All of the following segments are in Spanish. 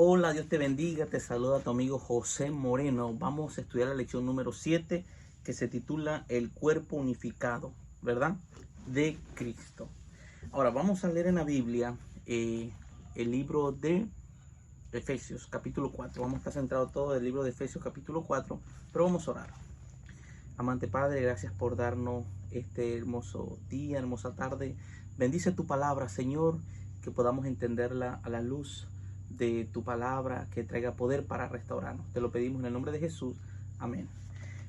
Hola, Dios te bendiga, te saluda tu amigo José Moreno. Vamos a estudiar la lección número 7 que se titula El cuerpo unificado, ¿verdad? De Cristo. Ahora vamos a leer en la Biblia el libro de Efesios capítulo 4. Vamos a estar centrados todo el libro de Efesios capítulo 4, pero vamos a orar. Amante Padre, gracias por darnos este hermoso día, hermosa tarde. Bendice tu palabra, Señor, que podamos entenderla a la luz de tu palabra, que traiga poder para restaurarnos. Te lo pedimos en el nombre de Jesús. Amén.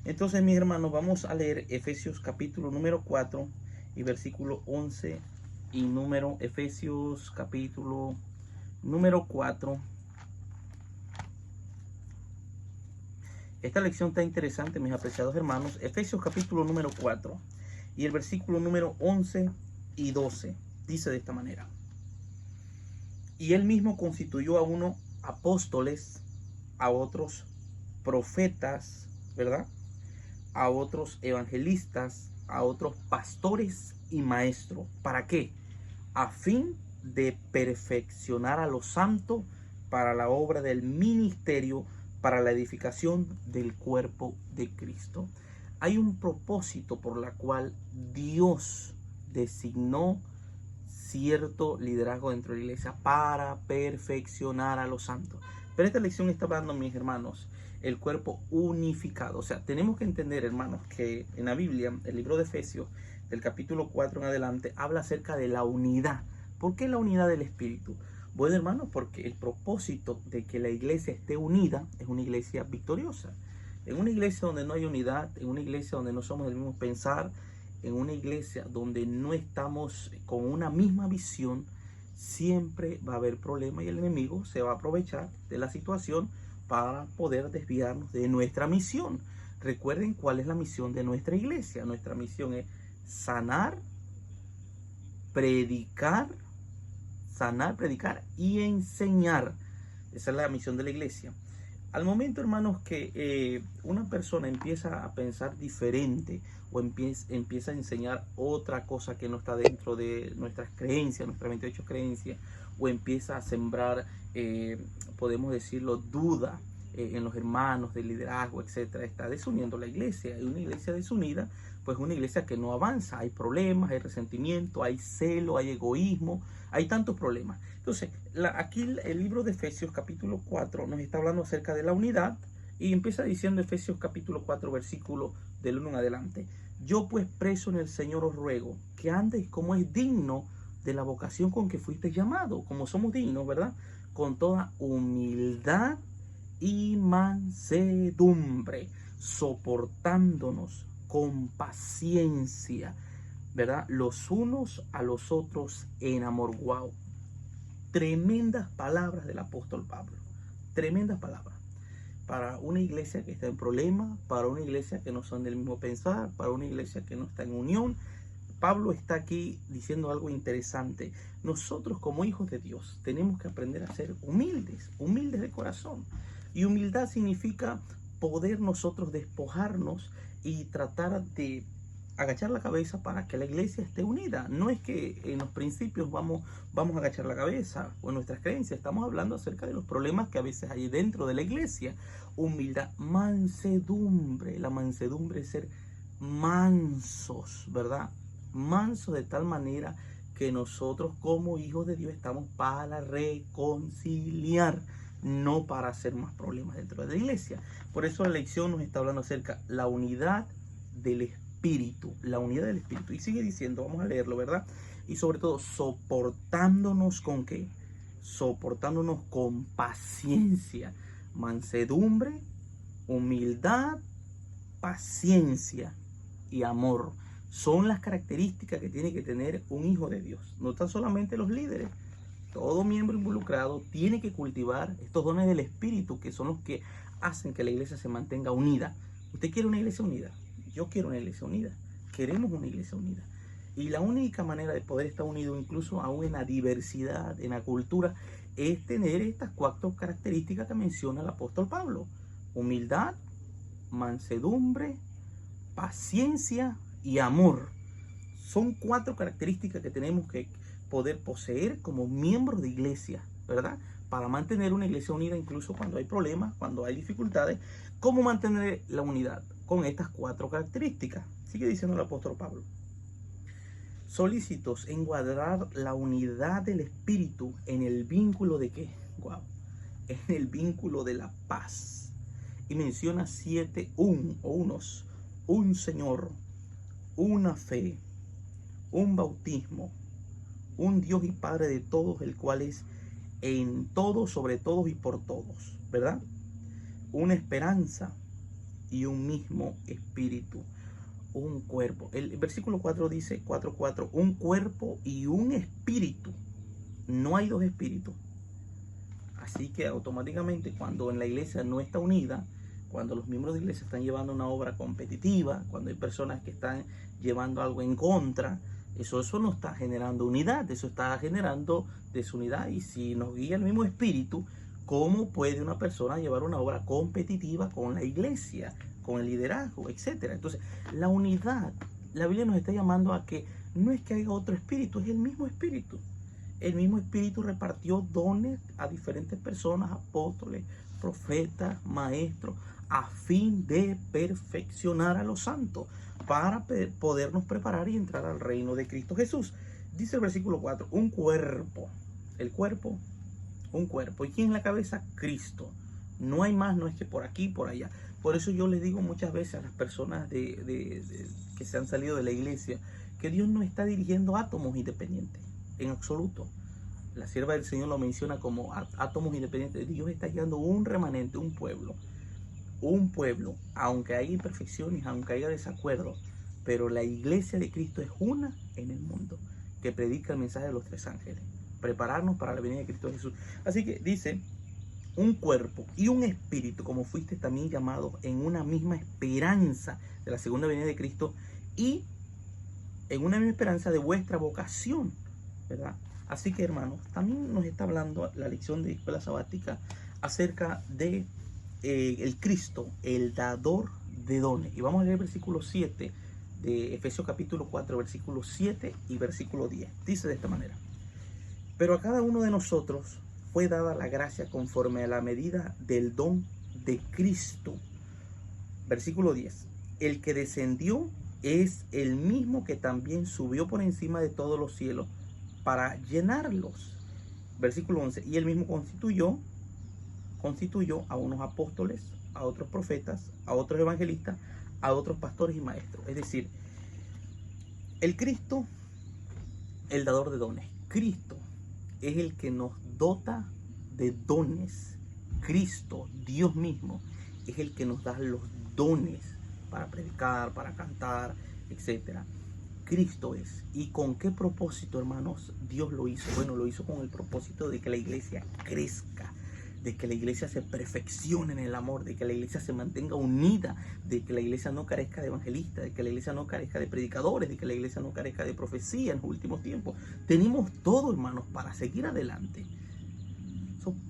Entonces, mis hermanos, vamos a leer Efesios capítulo número 4 y versículo 11 y número Efesios capítulo número 4. Esta lección está interesante, mis apreciados hermanos. Efesios capítulo número 4 y el versículo número 11 y 12 dice de esta manera: y él mismo constituyó a unos apóstoles, a otros profetas, ¿verdad? A otros evangelistas, a otros pastores y maestros. ¿Para qué? A fin de perfeccionar a los santos para la obra del ministerio, para la edificación del cuerpo de Cristo. Hay un propósito por la cual Dios designó cierto liderazgo dentro de la iglesia para perfeccionar a los santos. Pero esta lección está hablando, mis hermanos, el cuerpo unificado. O sea, tenemos que entender, hermanos, que en la Biblia, el libro de Efesios, del capítulo 4 en adelante, habla acerca de la unidad. ¿Por qué la unidad del Espíritu? Bueno, hermanos, porque el propósito de que la iglesia esté unida es una iglesia victoriosa. En una iglesia donde no hay unidad, en una iglesia donde no somos del mismo pensar, en una iglesia donde no estamos con una misma visión, siempre va a haber problemas y el enemigo se va a aprovechar de la situación para poder desviarnos de nuestra misión. Recuerden cuál es la misión de nuestra iglesia. Nuestra misión es sanar, predicar, y enseñar. Esa es la misión de la iglesia. Al momento, hermanos, que una persona empieza a pensar diferente o empieza a enseñar otra cosa que no está dentro de nuestras creencias, nuestras 28 creencias, o empieza a sembrar, podemos decirlo, duda en los hermanos del liderazgo, etcétera, está desuniendo la iglesia. Y una iglesia desunida, pues una iglesia que no avanza. Hay problemas, hay resentimiento, hay celo, hay egoísmo, hay tantos problemas. Entonces, aquí el libro de Efesios capítulo 4 nos está hablando acerca de la unidad y empieza diciendo Efesios capítulo 4 versículo del 1 en adelante: yo pues preso en el Señor os ruego que andéis como es digno de la vocación con que fuiste llamado, como somos dignos, ¿verdad? Con toda humildad y mansedumbre, soportándonos con paciencia, ¿verdad? Los unos a los otros en amor. Wow. Tremendas palabras del apóstol Pablo. Tremendas palabras. Para una iglesia que está en problemas, para una iglesia que no son del mismo pensar, para una iglesia que no está en unión. Pablo está aquí diciendo algo interesante. Nosotros como hijos de Dios tenemos que aprender a ser humildes, humildes de corazón. Y humildad significa poder nosotros despojarnos y tratar de agachar la cabeza para que la iglesia esté unida. No es que en los principios vamos a agachar la cabeza o en nuestras creencias. Estamos hablando acerca de los problemas que a veces hay dentro de la iglesia. Humildad, mansedumbre. La mansedumbre es ser mansos, ¿verdad? Mansos de tal manera que nosotros como hijos de Dios estamos para reconciliar, no para hacer más problemas dentro de la iglesia. Por eso la lección nos está hablando acerca de la unidad del Espíritu, la unidad del Espíritu. Y sigue diciendo, vamos a leerlo, ¿verdad? Y sobre todo, soportándonos con ¿qué? Soportándonos con paciencia, mansedumbre, humildad, paciencia y amor. Son las características que tiene que tener un hijo de Dios. No tan solamente los líderes. Todo miembro involucrado tiene que cultivar estos dones del Espíritu, que son los que hacen que la iglesia se mantenga unida. ¿Usted quiere una iglesia unida? Yo quiero una iglesia unida. Queremos una iglesia unida. Y la única manera de poder estar unido, incluso aún en la diversidad, en la cultura, es tener estas 4 características que menciona el apóstol Pablo: humildad, mansedumbre, paciencia y amor. Son 4 características que tenemos que poder poseer como miembros de iglesia, ¿verdad? para mantener una iglesia unida, incluso cuando hay problemas, cuando hay dificultades. ¿Cómo mantener la unidad? Con estas 4 características. Sigue diciendo el apóstol Pablo. Solícitos en guardar la unidad del espíritu en el vínculo de ¿qué? Wow. En el vínculo de la paz. Y menciona 7 unos. Un Señor, una fe, un bautismo, un Dios y Padre de todos, el cual es en todos, sobre todos y por todos, ¿verdad? Una esperanza y un mismo espíritu, un cuerpo. El versículo 4 dice, 4:4, un cuerpo y un espíritu. No hay 2 espíritus. Así que automáticamente cuando en la iglesia no está unida, cuando los miembros de la iglesia están llevando una obra competitiva, cuando hay personas que están llevando algo en contra, eso no está generando unidad, eso está generando desunidad. Y si nos guía el mismo espíritu, ¿cómo puede una persona llevar una obra competitiva con la iglesia, con el liderazgo, etcétera? Entonces, la unidad, la Biblia nos está llamando a que no es que haya otro espíritu, es el mismo espíritu. El mismo espíritu repartió dones a diferentes personas, apóstoles, profetas, maestros, a fin de perfeccionar a los santos, para podernos preparar y entrar al reino de Cristo Jesús. Dice el versículo 4, un cuerpo. El cuerpo, un cuerpo. ¿Y quién es la cabeza? Cristo. No hay más, no es que por aquí, por allá. Por eso yo les digo muchas veces a las personas que se han salido de la iglesia, que Dios no está dirigiendo átomos independientes, en absoluto. La sierva del Señor lo menciona como átomos independientes. Dios está guiando un remanente, un pueblo, aunque haya imperfecciones, aunque haya desacuerdos, pero la iglesia de Cristo es una en el mundo, que predica el mensaje de los 3 ángeles, prepararnos para la venida de Cristo Jesús. Así que dice, un cuerpo y un espíritu, como fuiste también llamados en una misma esperanza de la segunda venida de Cristo, y en una misma esperanza de vuestra vocación, ¿verdad? Así que, hermanos, también nos está hablando la lección de escuela sabática acerca de el Cristo, el dador de dones. Y vamos a leer el versículo 7 de Efesios capítulo 4, versículo 7 y versículo 10. Dice de esta manera: pero a cada uno de nosotros fue dada la gracia conforme a la medida del don de Cristo. Versículo 10. El que descendió es el mismo que también subió por encima de todos los cielos para llenarlos. Versículo 11. Y él mismo constituyó a unos apóstoles, a otros profetas, a otros evangelistas, a otros pastores y maestros. Es decir, el Cristo, el dador de dones. Cristo es el que nos dota de dones. Cristo, Dios mismo, es el que nos da los dones para predicar, para cantar, etcétera. Cristo es. ¿Y con qué propósito, hermanos, Dios lo hizo? Bueno, lo hizo con el propósito de que la iglesia crezca, de que la iglesia se perfeccione en el amor, de que la iglesia se mantenga unida, de que la iglesia no carezca de evangelistas, de que la iglesia no carezca de predicadores, de que la iglesia no carezca de profecía en los últimos tiempos. Tenemos todo, hermanos, para seguir adelante.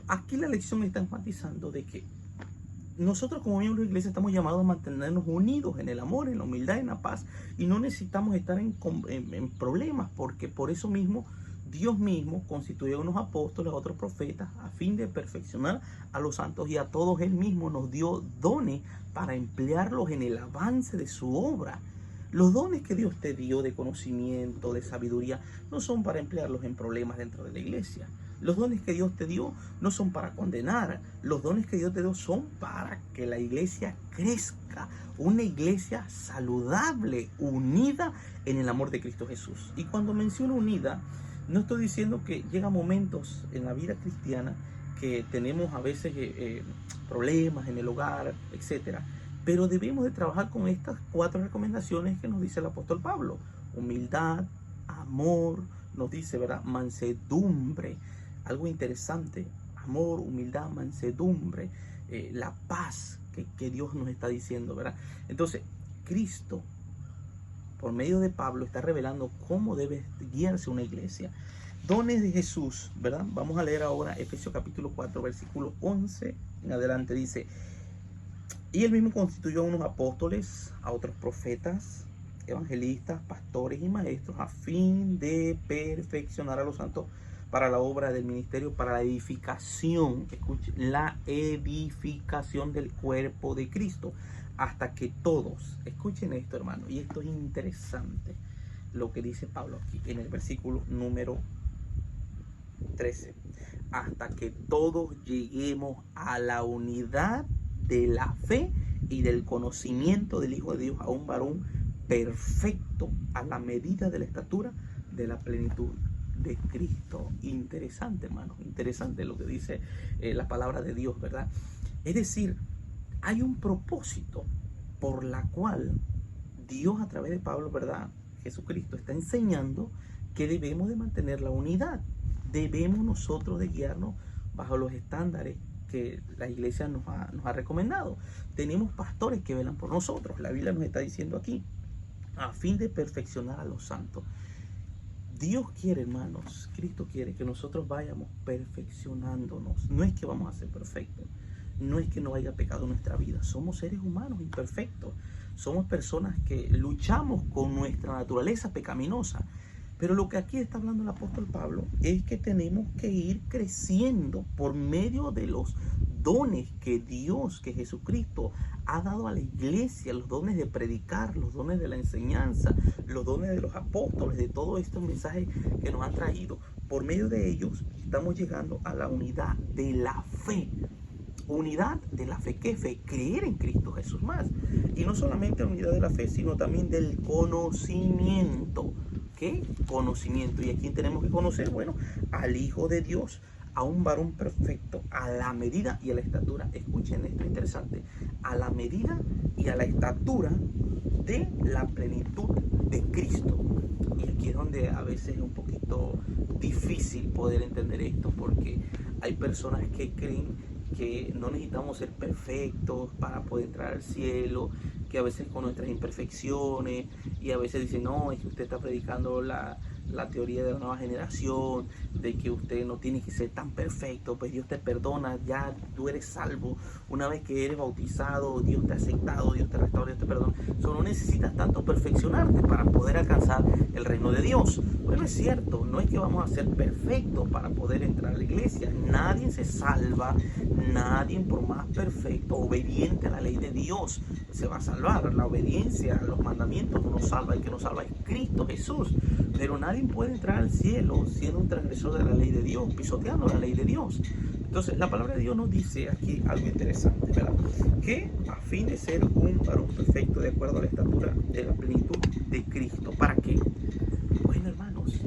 Aquí la lección está enfatizando de que nosotros como miembros de la iglesia estamos llamados a mantenernos unidos en el amor, en la humildad, en la paz, y no necesitamos estar en problemas, porque por eso mismo Dios mismo constituyó a unos apóstoles, a otros profetas, a fin de perfeccionar a los santos, y a todos Él mismo nos dio dones para emplearlos en el avance de su obra. Los dones que Dios te dio de conocimiento, de sabiduría, no son para emplearlos en problemas dentro de la iglesia. Los dones que Dios te dio no son para condenar. Los dones que Dios te dio son para que la iglesia crezca. Una iglesia saludable, unida en el amor de Cristo Jesús. Y cuando menciono unida, no estoy diciendo que llegan momentos en la vida cristiana que tenemos a veces problemas en el hogar, etcétera. Pero debemos de trabajar con estas 4 recomendaciones que nos dice el apóstol Pablo. Humildad, amor, nos dice, ¿verdad? Mansedumbre. Algo interesante, amor, humildad, mansedumbre, la paz que Dios nos está diciendo, ¿verdad? Entonces, Cristo, por medio de Pablo, está revelando cómo debe guiarse una iglesia. Dones de Jesús, ¿verdad? Vamos a leer ahora Efesios capítulo 4, versículo 11 en adelante. Dice: y él mismo constituyó a unos apóstoles, a otros profetas, evangelistas, pastores y maestros, a fin de perfeccionar a los santos, para la obra del ministerio, para la edificación, escuchen, la edificación del cuerpo de Cristo, hasta que todos, escuchen esto, hermano, y esto es interesante, lo que dice Pablo aquí en el versículo número 13, hasta que todos lleguemos a la unidad de la fe y del conocimiento del Hijo de Dios, a un varón perfecto, a la medida de la estatura de la plenitud de Cristo. Interesante, hermano, interesante lo que dice la palabra de Dios, ¿verdad? Es decir, hay un propósito por la cual Dios, a través de Pablo, ¿verdad?, Jesucristo está enseñando que debemos de mantener la unidad. Debemos nosotros de guiarnos bajo los estándares que la iglesia nos ha recomendado. Tenemos pastores que velan por nosotros. La Biblia nos está diciendo aquí, a fin de perfeccionar a los santos. Dios quiere, hermanos, Cristo quiere que nosotros vayamos perfeccionándonos. No es que vamos a ser perfectos, no es que no haya pecado en nuestra vida. Somos seres humanos imperfectos. Somos personas que luchamos con nuestra naturaleza pecaminosa. Pero lo que aquí está hablando el apóstol Pablo es que tenemos que ir creciendo por medio de los dones que Dios, que Jesucristo ha dado a la iglesia, los dones de predicar, los dones de la enseñanza, los dones de los apóstoles, de todos estos mensajes que nos han traído. Por medio de ellos estamos llegando a la unidad de la fe. Unidad de la fe. ¿Qué fe? Creer en Cristo Jesús más. Y no solamente unidad de la fe, sino también del conocimiento. ¿Qué? Conocimiento. ¿Y a quién tenemos que conocer? Bueno, al Hijo de Dios, a un varón perfecto, a la medida y a la estatura. Escuchen esto interesante. A la medida y a la estatura de la plenitud de Cristo. Y aquí es donde a veces es un poquito difícil poder entender esto, porque hay personas que creen que no necesitamos ser perfectos para poder entrar al cielo, que a veces con nuestras imperfecciones, y a veces dicen, no, es que usted está predicando la teoría de la nueva generación, de que usted no tiene que ser tan perfecto, pues Dios te perdona, ya tú eres salvo, una vez que eres bautizado, Dios te ha aceptado, Dios te restaura, Dios te perdona, no necesitas tanto perfeccionarte para poder alcanzar el reino de Dios. Bueno, es cierto, no es que vamos a ser perfectos para poder entrar a la iglesia, nadie se salva, nadie por más perfecto, obediente a la ley de Dios, se va a salvar. La obediencia a los mandamientos no nos salva, el que nos salva es Cristo Jesús, pero nadie puede entrar al cielo siendo un transgresor de la ley de Dios, pisoteando la ley de Dios. Entonces la palabra de Dios nos dice aquí algo interesante, ¿verdad? Que a fin de ser un varón perfecto de acuerdo a la estatura de la plenitud de Cristo. ¿Para qué? Bueno, hermanos,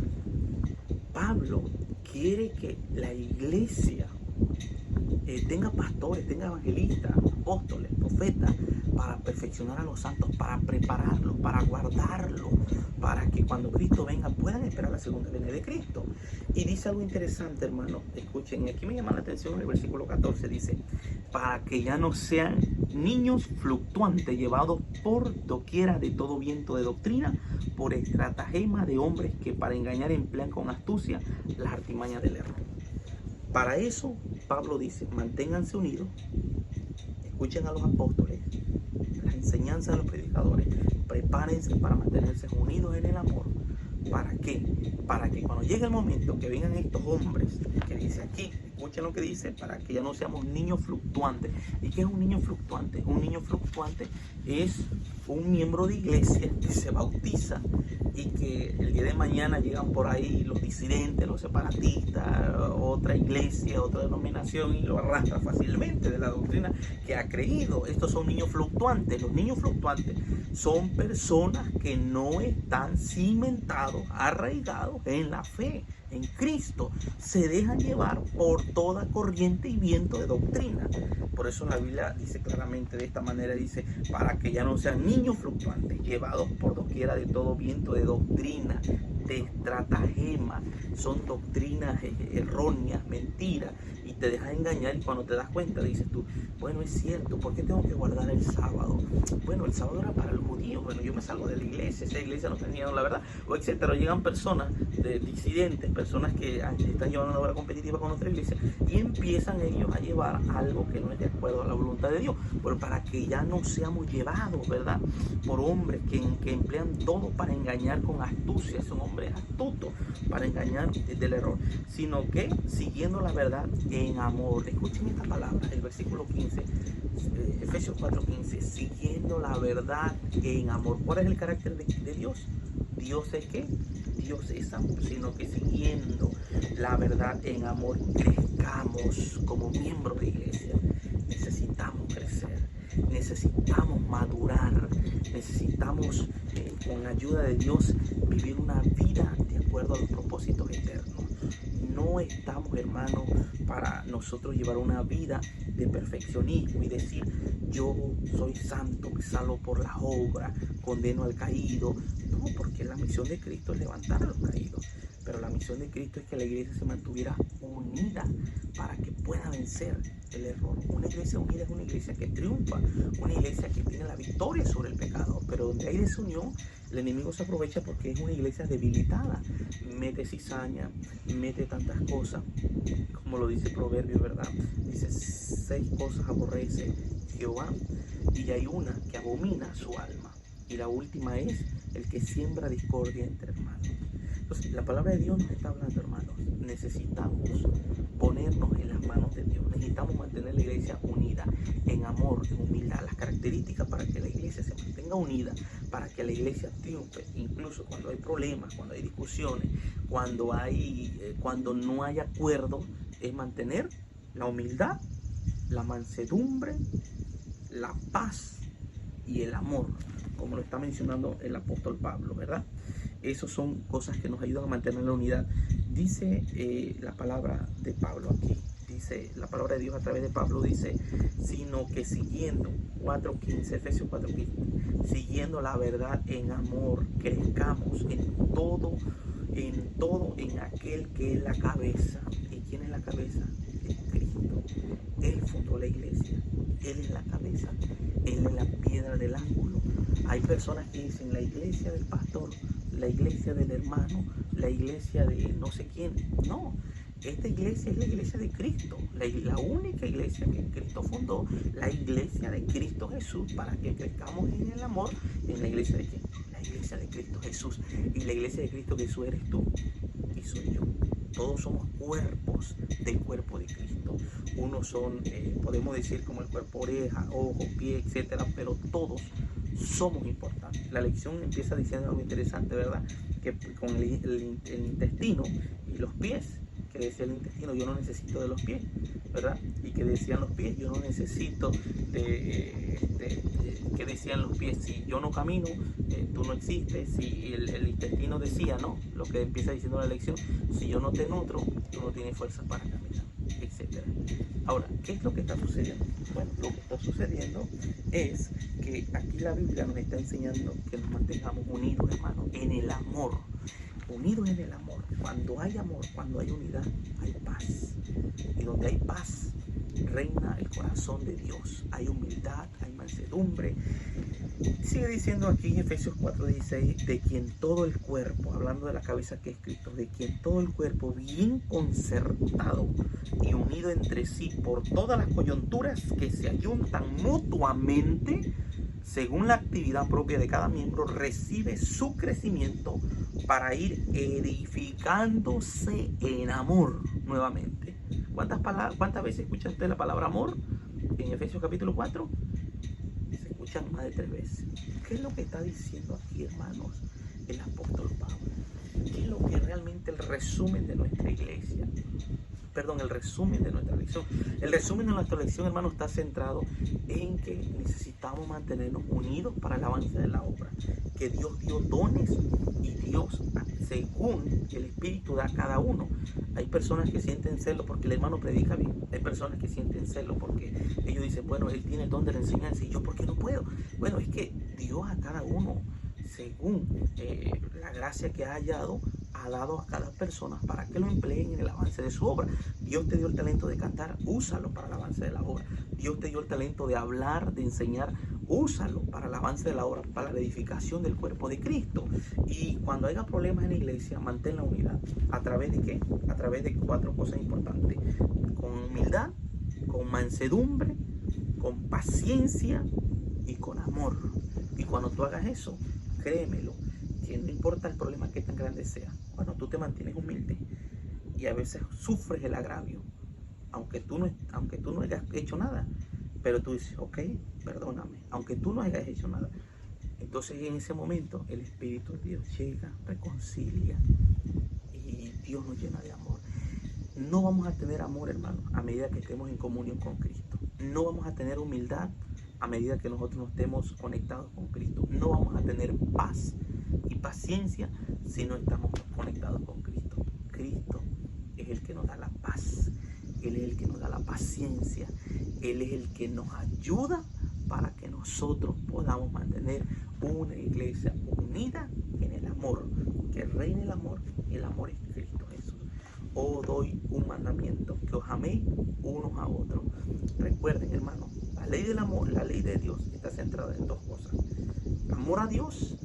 Pablo quiere que la iglesia tenga pastores, tenga evangelistas, apóstoles, profetas, para perfeccionar a los santos, para prepararlos, para guardarlos, para que cuando Cristo venga puedan esperar la segunda venida de Cristo. Y dice algo interesante, hermano, escuchen, aquí me llama la atención en el versículo 14, dice, para que ya no sean niños fluctuantes, llevados por doquiera de todo viento de doctrina, por estratagema de hombres que para engañar emplean con astucia las artimañas del error. Para eso, Pablo dice, manténganse unidos, escuchen a los apóstoles, las enseñanzas de los predicadores, prepárense para mantenerse unidos en el amor. ¿Para qué? Para que cuando llegue el momento que vengan estos hombres, que dice aquí, escuchen lo que dice, para que ya no seamos niños fluctuantes. ¿Y qué es un niño fluctuante? Un niño fluctuante es un miembro de iglesia que se bautiza y que el día de mañana llegan por ahí los disidentes, los separatistas, otra iglesia, otra denominación, y lo arrastra fácilmente de la doctrina que ha creído. Estos son niños fluctuantes. Los niños fluctuantes son personas que no están cimentados, arraigados en la fe, en Cristo. Se dejan llevar por toda corriente y viento de doctrina. Por eso la Biblia dice claramente de esta manera, dice, para que ya no sean niños fluctuantes, llevados por doquiera de todo viento de doctrina, de estratagema. Son doctrinas erróneas, mentiras, y te dejas engañar y cuando te das cuenta dices tú, bueno, es cierto, ¿por qué tengo que guardar el sábado? Bueno, el sábado era para los judíos, bueno, yo me salgo de la iglesia, esa iglesia no tenía la verdad, o etcétera. Llegan personas disidentes, personas que están llevando una obra competitiva con otra iglesia y empiezan ellos a llevar algo que no es de acuerdo a la voluntad de Dios, pero para que ya no seamos llevados, ¿verdad?, por hombres que emplean todo para engañar con astucia, son hombres astutos para engañar del error, sino que siguiendo la verdad en amor. Escuchen esta palabra, el versículo 15, Efesios 4:15, siguiendo la verdad en amor. ¿Cuál es el carácter de Dios? Dios es ¿qué? Dios es amor, sino que siguiendo la verdad en amor crezcamos como miembros de iglesia. Necesitamos crecer, necesitamos madurar, necesitamos con la ayuda de Dios vivir una vida de acuerdo a los propósitos eternos. No estamos, hermanos, para nosotros llevar una vida de perfeccionismo y decir yo soy santo, me salvo por las obras, condeno al caído. No, porque la misión de Cristo es levantar a los caídos, pero la misión de Cristo es que la iglesia se mantuviera unida para que pueda vencer el error. Una iglesia unida es una iglesia que triunfa, una iglesia que tiene la victoria sobre el pecado, pero donde hay desunión, el enemigo se aprovecha porque es una iglesia debilitada, mete cizaña, mete tantas cosas, como lo dice Proverbios, ¿verdad? Dice 6 cosas aborrece Jehová y hay una que abomina su alma, y la última es el que siembra discordia entre hermanos. Entonces, la palabra de Dios nos está hablando, hermanos. Necesitamos ponernos en las manos de Dios. Necesitamos mantener la iglesia unida, en amor, en humildad. Las características para que la iglesia se mantenga unida, para que la iglesia triunfe, incluso cuando hay problemas, cuando hay discusiones, cuando no hay acuerdo, es mantener la humildad, la mansedumbre, la paz y el amor, como lo está mencionando el apóstol Pablo, ¿verdad? Esas son cosas que nos ayudan a mantener la unidad. Dice la palabra de Pablo aquí, dice la palabra de Dios a través de Pablo, dice, sino que siguiendo, 4:15, Efesios 4:15, siguiendo la verdad en amor, crezcamos en aquel que es la cabeza. ¿Y quién es la cabeza? Es Cristo. Él fundó la iglesia, Él es la cabeza, Él es la piedra del ángulo. Hay personas que dicen la iglesia del pastor, la iglesia del hermano, la iglesia de no sé quién. No, esta iglesia es la iglesia de Cristo, la única iglesia que Cristo fundó, la iglesia de Cristo Jesús, para que crezcamos en el amor. ¿En la iglesia de quién? La iglesia de Cristo Jesús. Y la iglesia de Cristo Jesús eres tú y soy yo. Todos somos cuerpos del cuerpo de Cristo. Unos son, podemos decir, como el cuerpo, oreja, ojo, pie, etcétera, pero todos somos importantes. La lección empieza diciendo algo interesante, ¿verdad? Que con el intestino y los pies, que decía el intestino, yo no necesito de los pies, ¿verdad? Y que decían los pies, yo no necesito que decían los pies, si yo no camino, tú no existes. Si el intestino decía, ¿no? Lo que empieza diciendo la lección, si yo no te nutro, tú no tienes fuerza para caminar, etcétera. Ahora, ¿qué es lo que está sucediendo? Bueno, lo que está sucediendo es que aquí la Biblia nos está enseñando que nos mantengamos unidos, hermanos, en el amor. Unidos en el amor. Cuando hay amor, cuando hay unidad, hay paz. Y donde hay paz, reina el corazón de Dios. Hay humildad, hay mansedumbre. Sigue diciendo aquí en Efesios 4:16, de quien todo el cuerpo, hablando de la cabeza que es Cristo, de quien todo el cuerpo bien concertado y unido entre sí por todas las coyunturas que se ayuntan mutuamente, según la actividad propia de cada miembro, recibe su crecimiento para ir edificándose en amor nuevamente. ¿Cuántas veces escucha usted la palabra amor en Efesios capítulo 4? Se escuchan más de 3 veces. ¿Qué es lo que está diciendo aquí, hermanos, el apóstol Pablo? ¿Qué es lo que realmente el resumen de nuestra iglesia? Perdón, el resumen de nuestra lección. El resumen de nuestra lección, hermano, está centrado en que necesitamos mantenernos unidos para el avance de la obra. Que Dios dio dones y Dios, según el Espíritu, da a cada uno. Hay personas que sienten celo porque el hermano predica bien. Hay personas que sienten celo porque ellos dicen, bueno, él tiene el don de la enseñanza y yo, ¿por qué no puedo? Bueno, es que Dios a cada uno, según la gracia que ha hallado, ha ha dado a cada persona para que lo empleen en el avance de su obra. Dios te dio el talento de cantar, úsalo para el avance de la obra. Dios te dio el talento de hablar, de enseñar, úsalo para el avance de la obra, para la edificación del cuerpo de Cristo. Y cuando haya problemas en la iglesia, mantén la unidad. ¿A través de qué? A través de 4 cosas importantes: con humildad, con mansedumbre, con paciencia y con amor. Y cuando tú hagas eso, créemelo, que no importa el problema que tan grande sea, cuando tú te mantienes humilde y a veces sufres el agravio, aunque tú no hayas hecho nada, pero tú dices, ok, perdóname, aunque tú no hayas hecho nada, entonces en ese momento el Espíritu de Dios llega, reconcilia y Dios nos llena de amor. No vamos a tener amor, hermano, a medida que estemos en comunión con Cristo. No vamos a tener humildad a medida que nosotros nos estemos conectados con Cristo. No vamos a tener paz y paciencia si no estamos conectados con Cristo. Cristo es el que nos da la paz. Él es el que nos da la paciencia. Él es el que nos ayuda para que nosotros podamos mantener una iglesia unida en el amor. Que reine el amor, y el amor es Cristo Jesús. Os doy un mandamiento, que os améis unos a otros. Recuerden, hermano, la ley del amor, la ley de Dios está centrada en 2 cosas: amor a Dios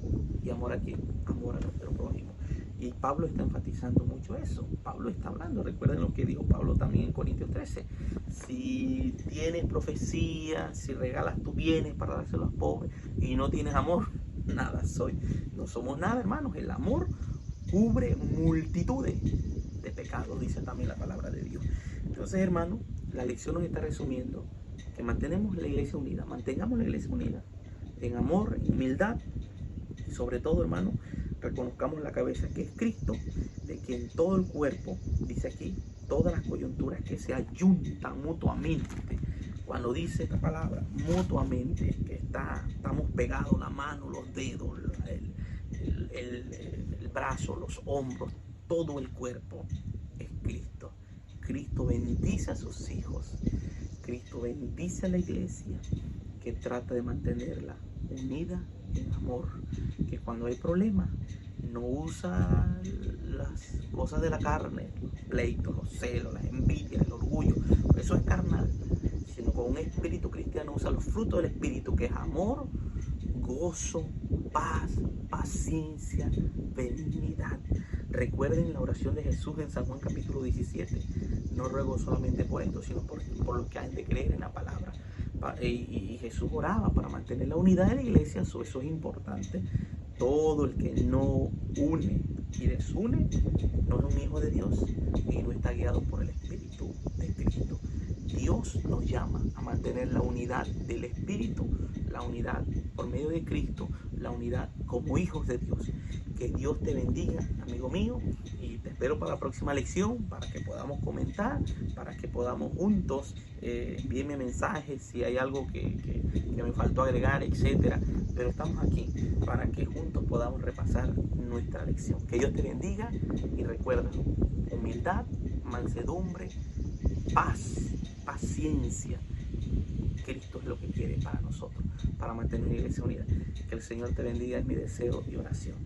y amor a quién, amor a nuestro prójimo. Y Pablo está enfatizando mucho eso. Pablo está hablando, recuerden lo que dijo Pablo también en Corintios 13: si tienes profecía, si regalas tus bienes para dárselo a los pobres y no tienes amor, nada soy. No somos nada, hermanos. El amor cubre multitudes de pecados, dice también la palabra de Dios. Entonces, hermano, la lección nos está resumiendo que mantenemos la iglesia unida, mantengamos la iglesia unida en amor, en humildad, y sobre todo, hermano, reconozcamos la cabeza, que es Cristo, de quien todo el cuerpo, dice aquí, todas las coyunturas que se ayuntan mutuamente. Cuando dice esta palabra, mutuamente, que estamos pegados, la mano, los dedos, el brazo, los hombros, todo el cuerpo es Cristo. Cristo bendice a sus hijos. Cristo bendice a la iglesia, que trata de mantenerla unida en amor, que cuando hay problemas no usa las cosas de la carne, los pleitos, los celos, las envidias, el orgullo, eso es carnal, sino con un espíritu cristiano usa los frutos del espíritu, que es amor, gozo, paz, paciencia, benignidad. Recuerden la oración de Jesús en San Juan capítulo 17: no ruego solamente por esto, sino por los que han de creer en la palabra. Y Jesús oraba para mantener la unidad de la iglesia. Eso es importante. Todo el que no une y desune no es un hijo de Dios y no está guiado por el Espíritu de Cristo. Dios nos llama a mantener la unidad del Espíritu, la unidad por medio de Cristo, la unidad como hijos de Dios. Que Dios te bendiga, amigo mío, y te espero para la próxima lección, para que podamos comentar, para que podamos juntos, envíenme mensajes si hay algo que me faltó agregar, etcétera. Pero estamos aquí para que juntos podamos repasar nuestra lección. Que Dios te bendiga y recuerda: humildad, mansedumbre, paz, paciencia. Cristo es lo que quiere para nosotros, para mantener la iglesia unida. Que el Señor te bendiga, es mi deseo y oración.